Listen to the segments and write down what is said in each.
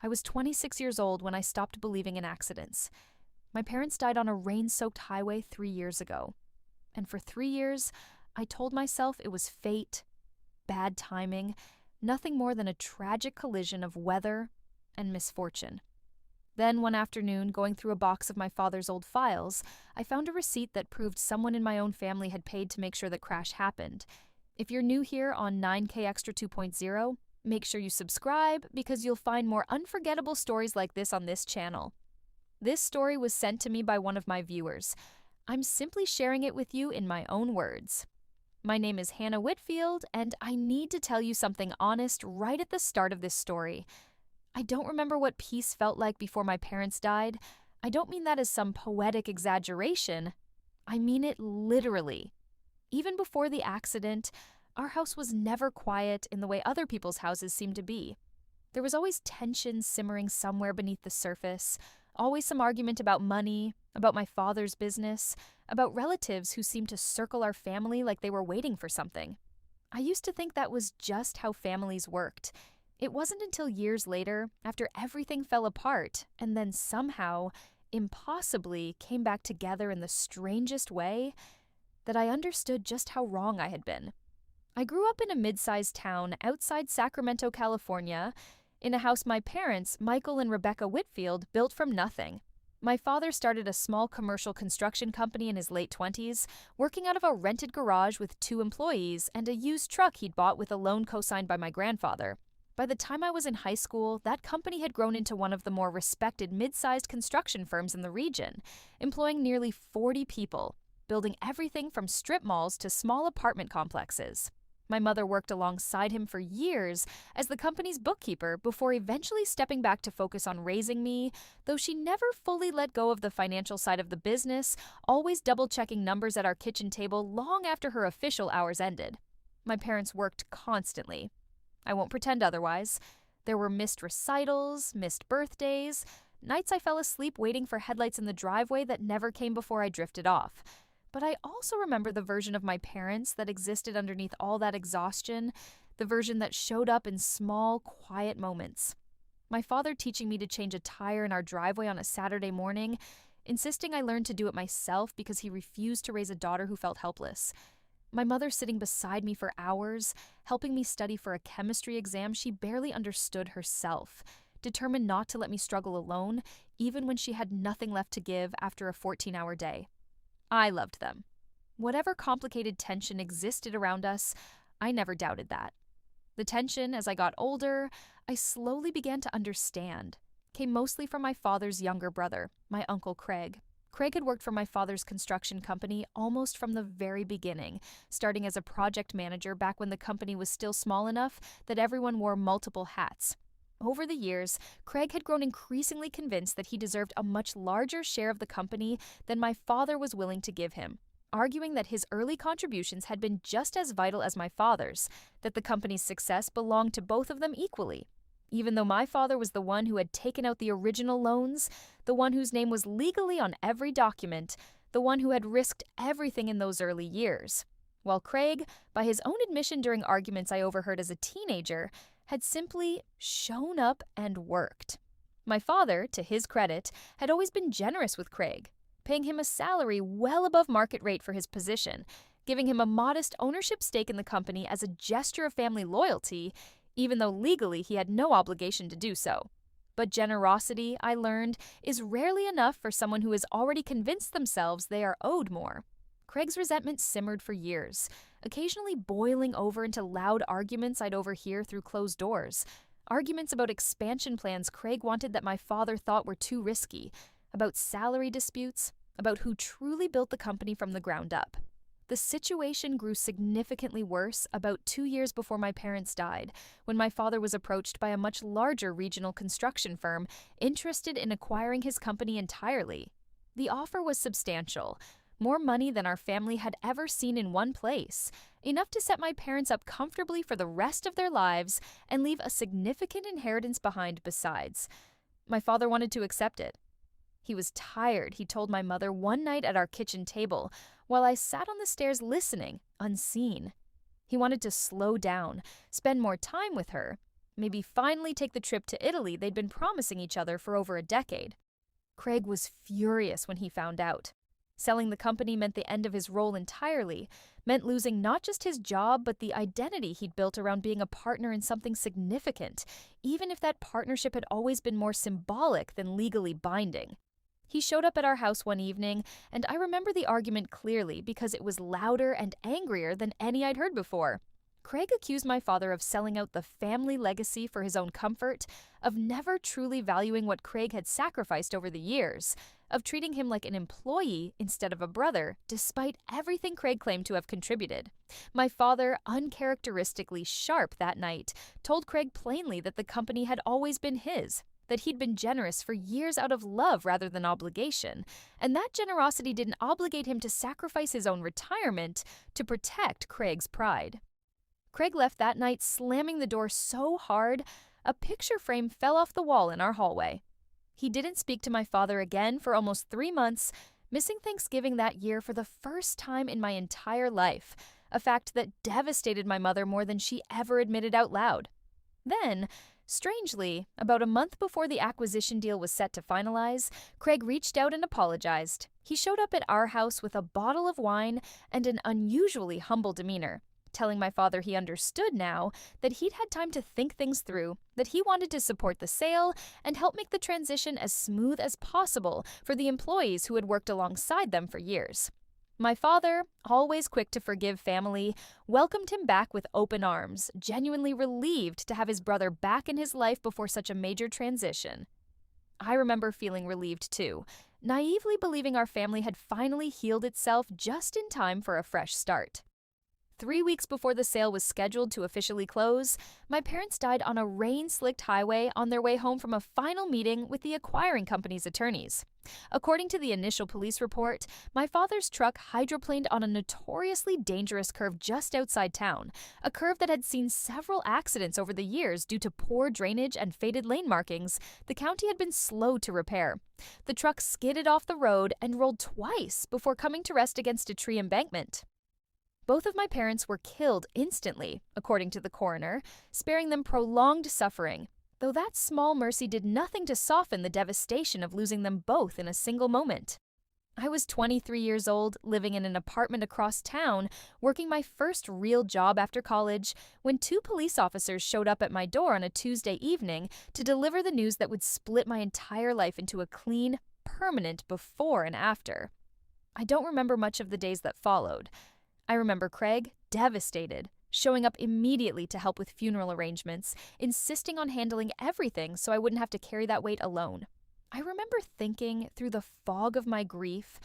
I was 26 years old when I stopped believing in accidents. My parents died on a rain-soaked highway 3 years ago. And for 3 years, I told myself it was fate, bad timing, nothing more than a tragic collision of weather and misfortune. Then one afternoon, going through a box of my father's old files, I found a receipt that proved someone in my own family had paid to make sure the crash happened. If you're new here on 9K Extra 2.0, make sure you subscribe because you'll find more unforgettable stories like this on this channel. This story was sent to me by one of my viewers. I'm simply sharing it with you in my own words. My name is Hannah Whitfield, and I need to tell you something honest right at the start of this story. I don't remember what peace felt like before my parents died. I don't mean that as some poetic exaggeration. I mean it literally. Even before the accident, our house was never quiet in the way other people's houses seem to be. There was always tension simmering somewhere beneath the surface, always some argument about money, about my father's business, about relatives who seemed to circle our family like they were waiting for something. I used to think that was just how families worked. It wasn't until years later, after everything fell apart, and then somehow, impossibly, came back together in the strangest way, that I understood just how wrong I had been. I grew up in a mid-sized town outside Sacramento, California, in a house my parents, Michael and Rebecca Whitfield, built from nothing. My father started a small commercial construction company in his late 20s, working out of a rented garage with 2 employees and a used truck he'd bought with a loan co-signed by my grandfather. By the time I was in high school, that company had grown into one of the more respected mid-sized construction firms in the region, employing nearly 40 people, building everything from strip malls to small apartment complexes. My mother worked alongside him for years as the company's bookkeeper before eventually stepping back to focus on raising me, though she never fully let go of the financial side of the business, always double-checking numbers at our kitchen table long after her official hours ended. My parents worked constantly. I won't pretend otherwise. There were missed recitals, missed birthdays, nights I fell asleep waiting for headlights in the driveway that never came before I drifted off. But I also remember the version of my parents that existed underneath all that exhaustion, the version that showed up in small, quiet moments. My father teaching me to change a tire in our driveway on a Saturday morning, insisting I learn to do it myself because he refused to raise a daughter who felt helpless. My mother sitting beside me for hours, helping me study for a chemistry exam she barely understood herself, determined not to let me struggle alone, even when she had nothing left to give after a 14-hour day. I loved them. Whatever complicated tension existed around us, I never doubted that. The tension, as I got older, I slowly began to understand, came mostly from my father's younger brother, my Uncle Craig. Craig had worked for my father's construction company almost from the very beginning, starting as a project manager back when the company was still small enough that everyone wore multiple hats. Over the years, Craig had grown increasingly convinced that he deserved a much larger share of the company than my father was willing to give him, arguing that his early contributions had been just as vital as my father's, that the company's success belonged to both of them equally. Even though my father was the one who had taken out the original loans, the one whose name was legally on every document, the one who had risked everything in those early years. While Craig, by his own admission during arguments I overheard as a teenager, had simply shown up and worked. My father, to his credit, had always been generous with Craig, paying him a salary well above market rate for his position, giving him a modest ownership stake in the company as a gesture of family loyalty, even though legally he had no obligation to do so. But generosity, I learned, is rarely enough for someone who has already convinced themselves they are owed more. Craig's resentment simmered for years, occasionally boiling over into loud arguments I'd overhear through closed doors. Arguments about expansion plans Craig wanted that my father thought were too risky, about salary disputes, about who truly built the company from the ground up. The situation grew significantly worse about 2 years before my parents died, when my father was approached by a much larger regional construction firm interested in acquiring his company entirely. The offer was substantial, more money than our family had ever seen in one place, enough to set my parents up comfortably for the rest of their lives and leave a significant inheritance behind besides. My father wanted to accept it. He was tired, he told my mother one night at our kitchen table, while I sat on the stairs listening, unseen. He wanted to slow down, spend more time with her, maybe finally take the trip to Italy they'd been promising each other for over a decade. Craig was furious when he found out. Selling the company meant the end of his role entirely, meant losing not just his job, but the identity he'd built around being a partner in something significant, even if that partnership had always been more symbolic than legally binding. He showed up at our house one evening, and I remember the argument clearly because it was louder and angrier than any I'd heard before. Craig accused my father of selling out the family legacy for his own comfort, of never truly valuing what Craig had sacrificed over the years, of treating him like an employee instead of a brother, despite everything Craig claimed to have contributed. My father, uncharacteristically sharp that night, told Craig plainly that the company had always been his, that he'd been generous for years out of love rather than obligation, and that generosity didn't obligate him to sacrifice his own retirement to protect Craig's pride. Craig left that night slamming the door so hard, a picture frame fell off the wall in our hallway. He didn't speak to my father again for almost 3 months, missing Thanksgiving that year for the first time in my entire life, a fact that devastated my mother more than she ever admitted out loud. Then, strangely, about a month before the acquisition deal was set to finalize, Craig reached out and apologized. He showed up at our house with a bottle of wine and an unusually humble demeanor, telling my father he understood now, that he'd had time to think things through, that he wanted to support the sale and help make the transition as smooth as possible for the employees who had worked alongside them for years. My father, always quick to forgive family, welcomed him back with open arms, genuinely relieved to have his brother back in his life before such a major transition. I remember feeling relieved too, naively believing our family had finally healed itself just in time for a fresh start. 3 weeks before the sale was scheduled to officially close, my parents died on a rain-slicked highway on their way home from a final meeting with the acquiring company's attorneys. According to the initial police report, my father's truck hydroplaned on a notoriously dangerous curve just outside town, a curve that had seen several accidents over the years due to poor drainage and faded lane markings the county had been slow to repair. The truck skidded off the road and rolled twice before coming to rest against a tree embankment. Both of my parents were killed instantly, according to the coroner, sparing them prolonged suffering, though that small mercy did nothing to soften the devastation of losing them both in a single moment. I was 23 years old, living in an apartment across town, working my first real job after college, when 2 police officers showed up at my door on a Tuesday evening to deliver the news that would split my entire life into a clean, permanent before and after. I don't remember much of the days that followed. I remember Craig, devastated, showing up immediately to help with funeral arrangements, insisting on handling everything so I wouldn't have to carry that weight alone. I remember thinking, through the fog of my grief,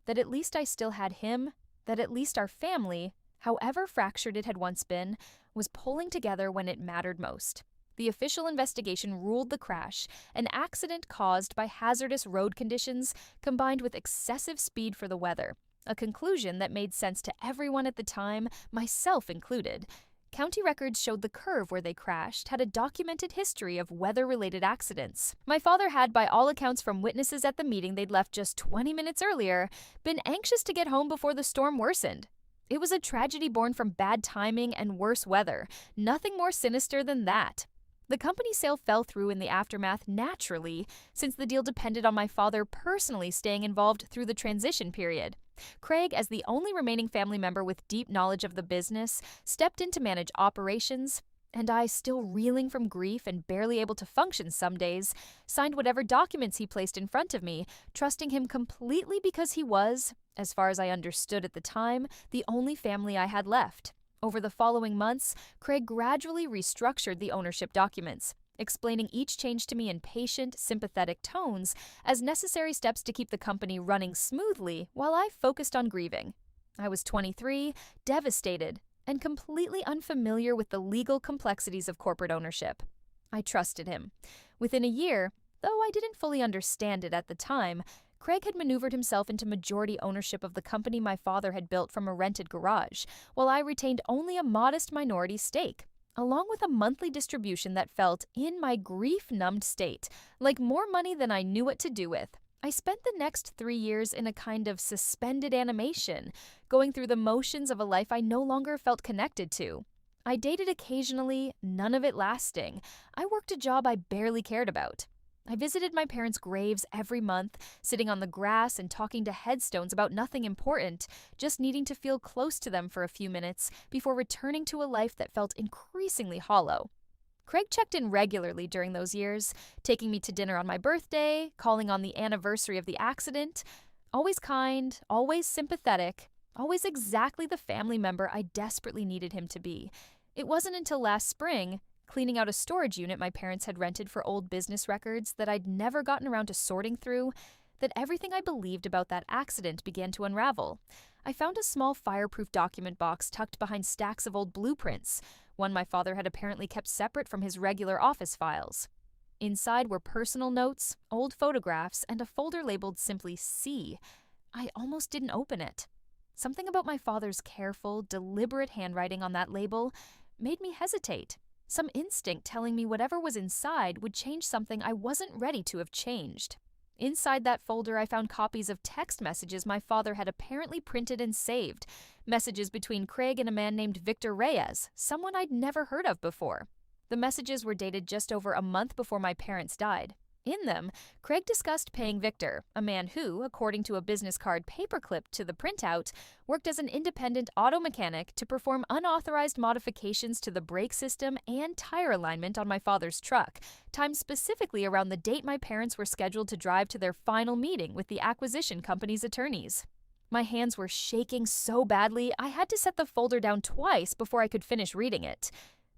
that at least I still had him, that at least our family, however fractured it had once been, was pulling together when it mattered most. The official investigation ruled the crash, an accident caused by hazardous road conditions combined with excessive speed for the weather. A conclusion that made sense to everyone at the time, myself included. County records showed the curve where they crashed had a documented history of weather-related accidents. My father had, by all accounts from witnesses at the meeting they'd left just 20 minutes earlier, been anxious to get home before the storm worsened. It was a tragedy born from bad timing and worse weather, nothing more sinister than that. The company sale fell through in the aftermath naturally, since the deal depended on my father personally staying involved through the transition period. Craig, as the only remaining family member with deep knowledge of the business, stepped in to manage operations, and I, still reeling from grief and barely able to function some days, signed whatever documents he placed in front of me, trusting him completely because he was, as far as I understood at the time, the only family I had left. Over the following months, Craig gradually restructured the ownership documents, explaining each change to me in patient, sympathetic tones as necessary steps to keep the company running smoothly while I focused on grieving. I was 23, devastated, and completely unfamiliar with the legal complexities of corporate ownership. I trusted him. Within a year, though I didn't fully understand it at the time, Craig had maneuvered himself into majority ownership of the company my father had built from a rented garage, while I retained only a modest minority stake, along with a monthly distribution that felt, in my grief-numbed state, like more money than I knew what to do with. I spent the next 3 years in a kind of suspended animation, going through the motions of a life I no longer felt connected to. I dated occasionally, none of it lasting. I worked a job I barely cared about. I visited my parents' graves every month, sitting on the grass and talking to headstones about nothing important, just needing to feel close to them for a few minutes before returning to a life that felt increasingly hollow. Craig checked in regularly during those years, taking me to dinner on my birthday, calling on the anniversary of the accident. Always kind, always sympathetic, always exactly the family member I desperately needed him to be. It wasn't until last spring, cleaning out a storage unit my parents had rented for old business records that I'd never gotten around to sorting through, that everything I believed about that accident began to unravel. I found a small fireproof document box tucked behind stacks of old blueprints, one my father had apparently kept separate from his regular office files. Inside were personal notes, old photographs, and a folder labeled simply C. I almost didn't open it. Something about my father's careful, deliberate handwriting on that label made me hesitate. Some instinct telling me whatever was inside would change something I wasn't ready to have changed. Inside that folder, I found copies of text messages my father had apparently printed and saved, messages between Craig and a man named Victor Reyes, someone I'd never heard of before. The messages were dated just over a month before my parents died. In them, Craig discussed paying Victor, a man who, according to a business card paperclipped to the printout, worked as an independent auto mechanic to perform unauthorized modifications to the brake system and tire alignment on my father's truck, timed specifically around the date my parents were scheduled to drive to their final meeting with the acquisition company's attorneys. My hands were shaking so badly I had to set the folder down twice before I could finish reading it.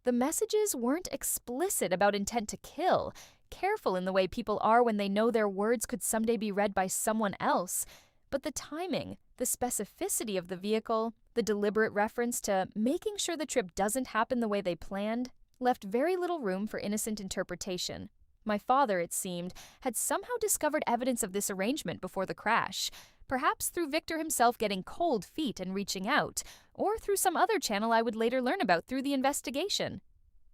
The messages weren't explicit about intent to kill, careful in the way people are when they know their words could someday be read by someone else. But the timing, the specificity of the vehicle, the deliberate reference to making sure the trip doesn't happen the way they planned, left very little room for innocent interpretation. My father, it seemed, had somehow discovered evidence of this arrangement before the crash, perhaps through Victor himself getting cold feet and reaching out, or through some other channel I would later learn about through the investigation.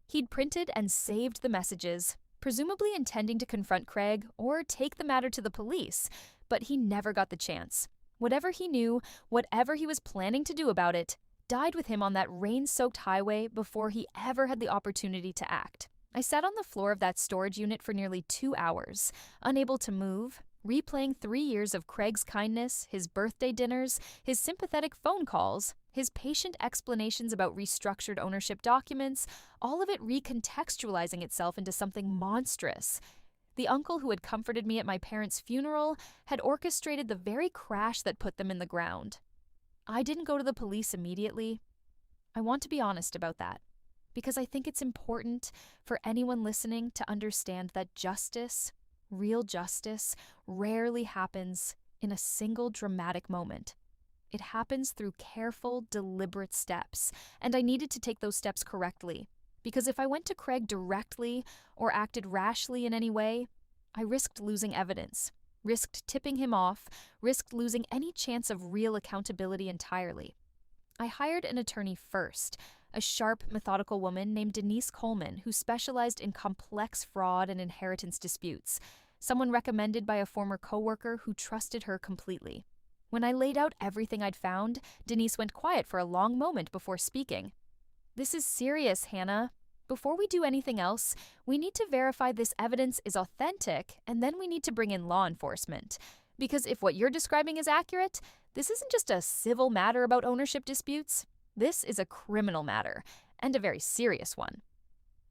He'd printed and saved the messages, presumably intending to confront Craig or take the matter to the police, but he never got the chance. Whatever he knew, whatever he was planning to do about it, died with him on that rain-soaked highway before he ever had the opportunity to act. I sat on the floor of that storage unit for nearly 2 hours, unable to move, replaying 3 years of Craig's kindness, his birthday dinners, his sympathetic phone calls, his patient explanations about restructured ownership documents, all of it recontextualizing itself into something monstrous. The uncle who had comforted me at my parents' funeral had orchestrated the very crash that put them in the ground. I didn't go to the police immediately. I want to be honest about that, because I think it's important for anyone listening to understand that justice, real justice, rarely happens in a single dramatic moment. It happens through careful, deliberate steps, and I needed to take those steps correctly, because if I went to Craig directly or acted rashly in any way, I risked losing evidence, risked tipping him off, risked losing any chance of real accountability entirely. I hired an attorney first, a sharp, methodical woman named Denise Coleman who specialized in complex fraud and inheritance disputes, someone recommended by a former coworker who trusted her completely. When I laid out everything I'd found, Denise went quiet for a long moment before speaking. "This is serious, Hannah. Before we do anything else, we need to verify this evidence is authentic, and then we need to bring in law enforcement. Because if what you're describing is accurate, this isn't just a civil matter about ownership disputes. This is a criminal matter, and a very serious one."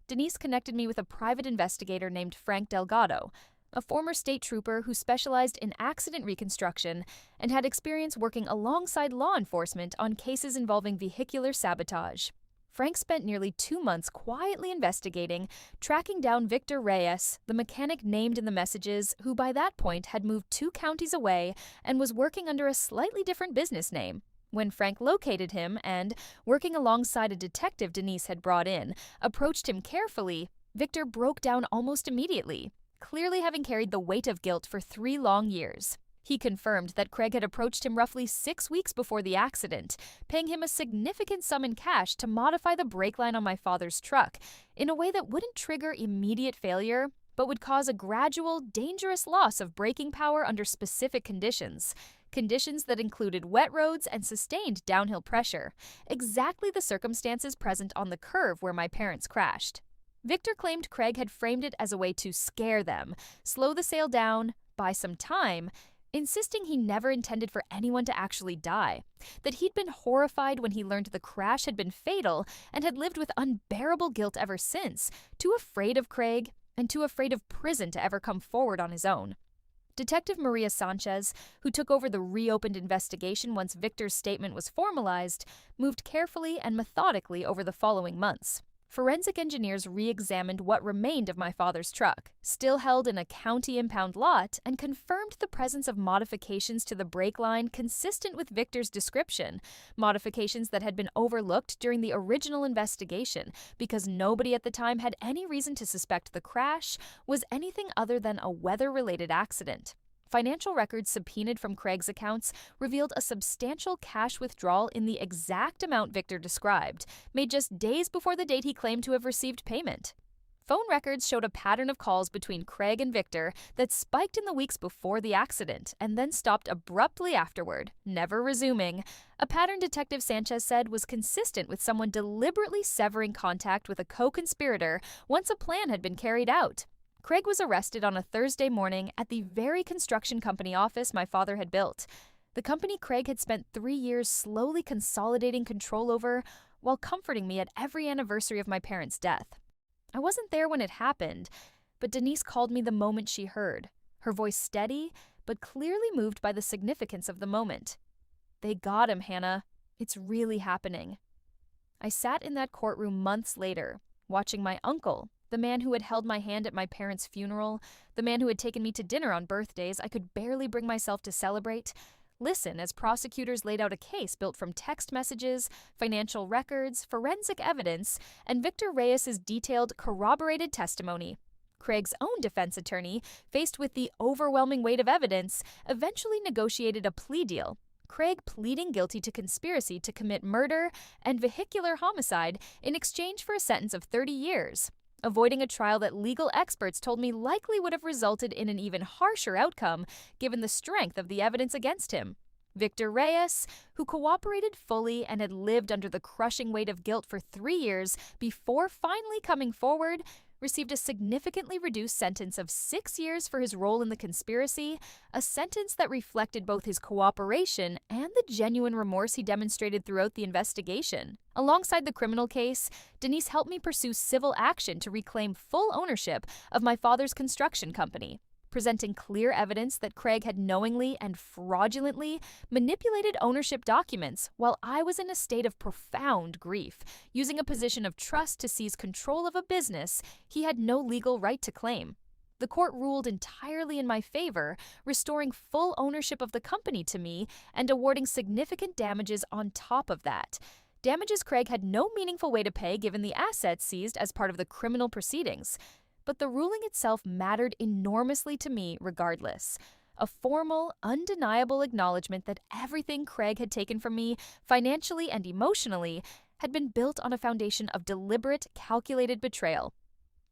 Denise connected me with a private investigator named Frank Delgado, a former state trooper who specialized in accident reconstruction and had experience working alongside law enforcement on cases involving vehicular sabotage. Frank spent nearly 2 months quietly investigating, tracking down Victor Reyes, the mechanic named in the messages, who by that point had moved 2 counties away and was working under a slightly different business name. When Frank located him and, working alongside a detective Denise had brought in, approached him carefully, Victor broke down almost immediately, clearly having carried the weight of guilt for 3 long years. He confirmed that Craig had approached him roughly 6 weeks before the accident, paying him a significant sum in cash to modify the brake line on my father's truck in a way that wouldn't trigger immediate failure, but would cause a gradual, dangerous loss of braking power under specific conditions, conditions that included wet roads and sustained downhill pressure, exactly the circumstances present on the curve where my parents crashed. Victor claimed Craig had framed it as a way to scare them, slow the sale down, buy some time, insisting he never intended for anyone to actually die, that he'd been horrified when he learned the crash had been fatal and had lived with unbearable guilt ever since, too afraid of Craig and too afraid of prison to ever come forward on his own. Detective Maria Sanchez, who took over the reopened investigation once Victor's statement was formalized, moved carefully and methodically over the following months. Forensic engineers re-examined what remained of my father's truck, still held in a county impound lot, and confirmed the presence of modifications to the brake line consistent with Victor's description, modifications that had been overlooked during the original investigation because nobody at the time had any reason to suspect the crash was anything other than a weather-related accident. Financial records subpoenaed from Craig's accounts revealed a substantial cash withdrawal in the exact amount Victor described, made just days before the date he claimed to have received payment. Phone records showed a pattern of calls between Craig and Victor that spiked in the weeks before the accident and then stopped abruptly afterward, never resuming, a pattern Detective Sanchez said was consistent with someone deliberately severing contact with a co-conspirator once a plan had been carried out. Craig was arrested on a Thursday morning at the very construction company office my father had built, the company Craig had spent 3 years slowly consolidating control over while comforting me at every anniversary of my parents' death. I wasn't there when it happened, but Denise called me the moment she heard, her voice steady, but clearly moved by the significance of the moment. "They got him, Hannah. It's really happening." I sat in that courtroom months later, watching my uncle, the man who had held my hand at my parents' funeral, the man who had taken me to dinner on birthdays I could barely bring myself to celebrate, listen as prosecutors laid out a case built from text messages, financial records, forensic evidence, and Victor Reyes's detailed, corroborated testimony. Craig's own defense attorney, faced with the overwhelming weight of evidence, eventually negotiated a plea deal, Craig pleading guilty to conspiracy to commit murder and vehicular homicide in exchange for a sentence of 30 years. Avoiding a trial that legal experts told me likely would have resulted in an even harsher outcome given the strength of the evidence against him. Victor Reyes, who cooperated fully and had lived under the crushing weight of guilt for 3 years before finally coming forward, received a significantly reduced sentence of 6 years for his role in the conspiracy, a sentence that reflected both his cooperation and the genuine remorse he demonstrated throughout the investigation. Alongside the criminal case, Denise helped me pursue civil action to reclaim full ownership of my father's construction company, presenting clear evidence that Craig had knowingly and fraudulently manipulated ownership documents while I was in a state of profound grief, using a position of trust to seize control of a business he had no legal right to claim. The court ruled entirely in my favor, restoring full ownership of the company to me and awarding significant damages on top of that. Damages Craig had no meaningful way to pay given the assets seized as part of the criminal proceedings. But the ruling itself mattered enormously to me regardless. A formal, undeniable acknowledgement that everything Craig had taken from me, financially and emotionally, had been built on a foundation of deliberate, calculated betrayal.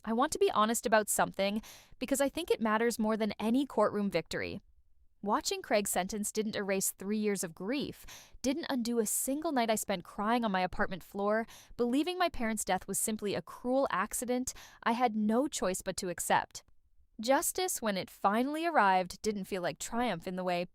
I want to be honest about something because I think it matters more than any courtroom victory. Watching Craig's sentence didn't erase 3 years of grief, didn't undo a single night I spent crying on my apartment floor, believing my parents' death was simply a cruel accident I had no choice but to accept. Justice, when it finally arrived, didn't feel like triumph in the way